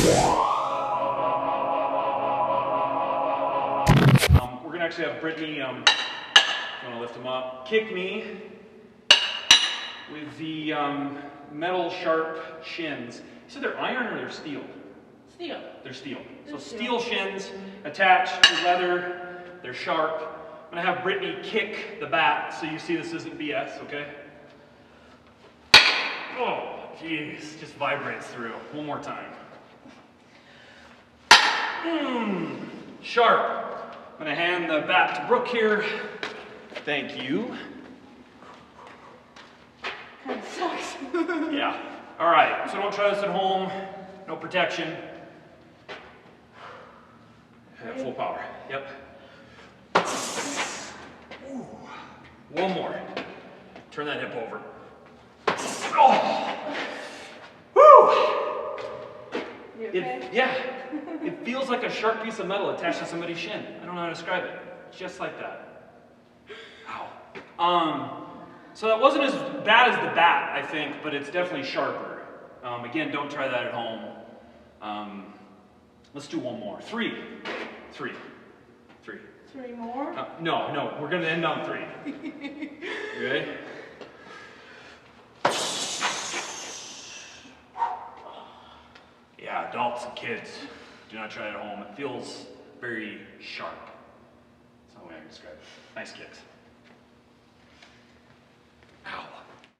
We're gonna actually have Brittany, if you wanna lift them up, kick me with the metal sharp shins. So they're iron or they're steel? Steel. They're steel. So steel shins attached to leather, they're sharp. I'm gonna have Brittany kick the bat so you see this isn't BS, okay? Oh, jeez, just vibrates through. One more time. Sharp. I'm gonna hand the bat to Brooke here. Thank you. Kind of sucks. Yeah. All right, so don't try this at home. No protection. At full power. Yep. Ooh. One more. Turn that hip over. Oh. Woo! You okay? Yeah. It feels like a sharp piece of metal attached to somebody's shin. I don't know how to describe it. Just like that. Wow. So that wasn't as bad as the bat, I think, but it's definitely sharper. Again, don't try that at home. Let's do one more. Three. Three more? No, we're gonna end on 3. You ready? Yeah, adults and kids, do not try it at home. It feels very sharp. That's the way I can describe it. Nice kicks.